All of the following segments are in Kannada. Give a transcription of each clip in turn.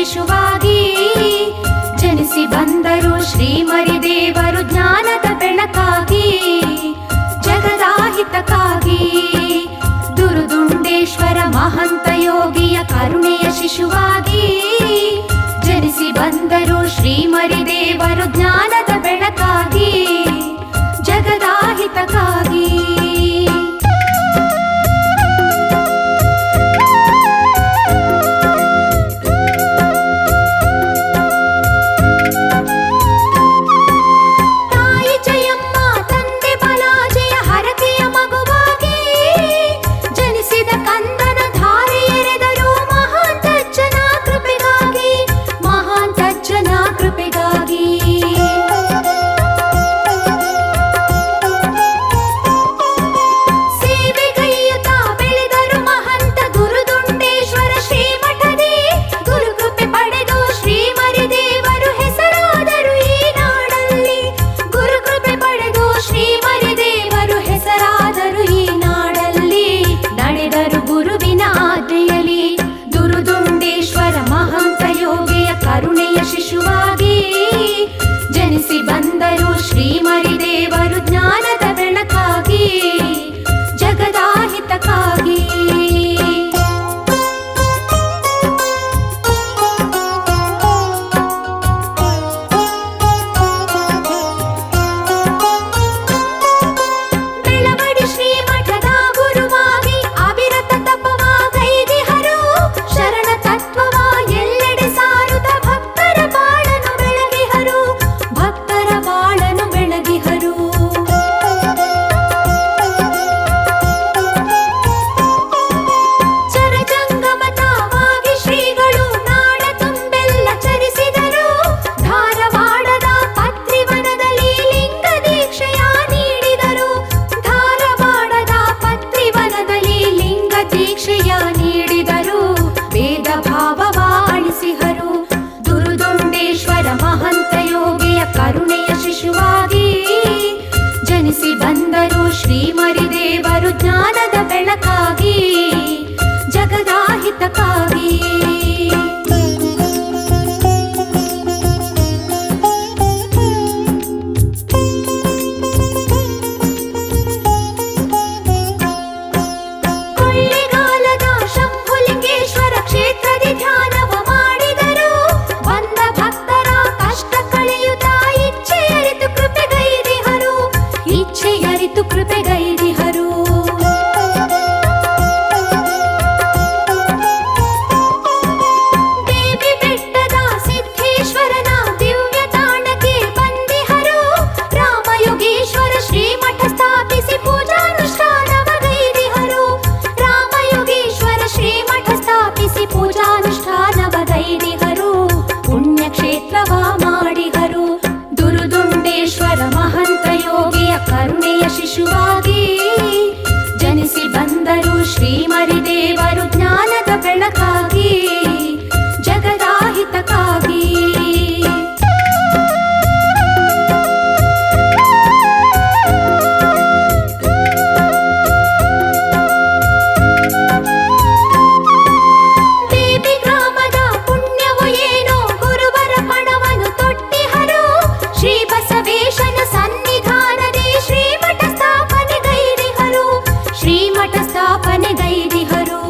ಶಿಶುವಾಗಿ ಜನಿಸಿ ಬಂದರು ಶ್ರೀಮರಿದೇವರು ಜ್ಞಾನದ ಬೆಳಕಾಗಿ ಜಗದಾಹಿತಕ್ಕಾಗಿ. ದುರುದುಂಡೇಶ್ವರ ಮಹಂತ ಯೋಗಿಯ ಕರುಣೆಯ ಶಿಶುವಾಗಿ ಜನಿಸಿ ಬಂದರು ಶ್ರೀಮರಿದೇವರು ಜ್ಞಾನದ ಬೆಳಕಾಗಿ ಜಗದಾಹಿತಕ್ಕಾಗಿ. ಶ್ರೀಮರಿದೇವರು ಜ್ಞಾನದ ಬೆಳಕಾಗಿ ಜಗದಾಹಿತಕ್ಕಾಗಿ. ಕೊಳ್ಳಿಗಾಲದ ಶಂಭುಲಿಂಗೇಶ್ವರ ಕ್ಷೇತ್ರದಿ ಧ್ಯಾನವ ಮಾಡಿದರು. ಬಂದ ಭಕ್ತರ ಕಷ್ಟ ಕಳೆಯುತ್ತಾ ಇಚ್ಛೆಯರಿತು ಕೃಪೆಗೈದಿಹರು ಕೃಪೆಗೈದಿಹರು. ದೇವಿ ಬೆಟ್ಟದ ಸಿದ್ಧೇಶ್ವರನ ದಿವ್ಯ ತಾಣಕ್ಕೆ ಬಂದಿಹರು. ರಾಮಯೋಗೇಶ್ವರ ಶ್ರೀಮಠ ಸ್ಥಾಪಿಸಿ ಪೂಜಾನುಷ್ಠಾನವಗೈದಿಹರು. ರಾಮಯೋಗೇಶ್ವರ ಶ್ರೀಮಠ ಸ್ಥಾಪಿಸಿ ಪೂಜಾನುಷ್ಠಾನವಗೈದಿಹರು. ಪುಣ್ಯಕ್ಷೇತ್ರವ ಮಾಡಿಹರು. ದುರುದುಂಡೇಶ್ವರ ಮಹಂತ ಯೋಗಿಯ ಕರುಣೆಯ ಶಿಶುವಾಗಿ ಜನಿಸಿ ಬಂದರು ಶ್ರೀಮರಿದೇವರು ಜ್ಞಾನದ ಬೆಳಕಾಗಿ ಜಗದಾಹಿತಕ್ಕಾಗಿ. ದೇವಿ ಗ್ರಾಮದ ಪುಣ್ಯವು ಏನೋ ಗುರುವರ ಪಣವನ್ನು ತೊಟ್ಟಿಹರು. ಶ್ರೀ ಬಸವೇಶನ ಸನ್ನಿಧಾನದಿ ಶ್ರೀಮಠ ಸ್ಥಾಪನೆಗೈದಿಹರು.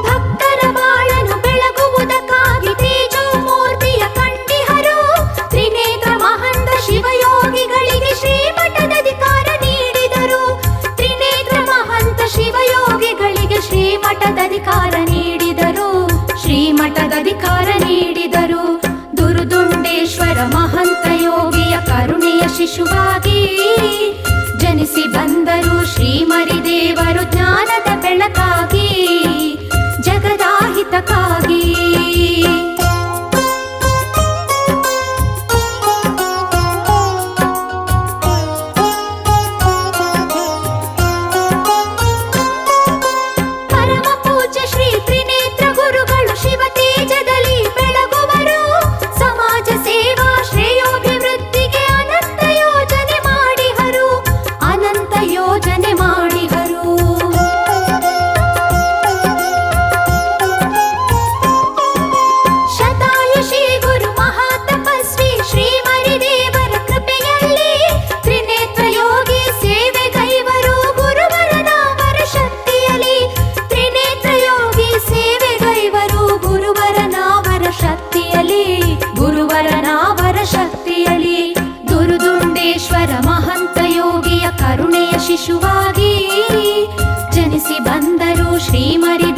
ಭಕ್ತರ ಬಾಳನು ಬೆಳಗುವುದಕ್ಕಾಗಿ ತೇಜೋಮೂರ್ತಿಯ ಕಂಡಿಹರು. ತ್ರಿನೇತ್ರ ಮಹಂತ ಶಿವಯೋಗಿಗಳಿಗೆ ಶ್ರೀಮಠದಧಿಕಾರ ನೀಡಿದರು. ತ್ರಿನೇತ್ರ ಮಹಂತ ಶಿವಯೋಗಿಗಳಿಗೆ ಶ್ರೀಮಠದಧಿಕಾರ ನೀಡಿದರು. ದುರುದುಂಡೇಶ್ವರ ಮಹಂತ ಯೋಗಿಯ ಕರುಣೆಯ ಶಿಶುವಾಗಿ ಜನಿಸಿ ಬಂದರು ಶ್ರೀಮರಿದೇವರು ಜ್ಞಾನದ ಬೆಳಕಾಗಿ ಜಗದಾಹಿತಕ್ಕಾಗಿ. ಪರಮ ಪೂಜ್ಯ ಶ್ರೀ ತ್ರಿನೇತ್ರ ಗುರುಗಳು ಶಿವ ತೇಜದಲ್ಲಿ ಬೆಳಗುವರು. ಸಮಾಜ ಸೇವಾ ಶ್ರೇಯೋಭಿವೃದ್ಧಿಗೆ ಅನಂತ ಯೋಜನೆ ಮಾಡಿಹರು. ಶಿಶುವಾಗಿ ಜನಿಸಿ ಬಂದರು ಶ್ರೀಮರಿ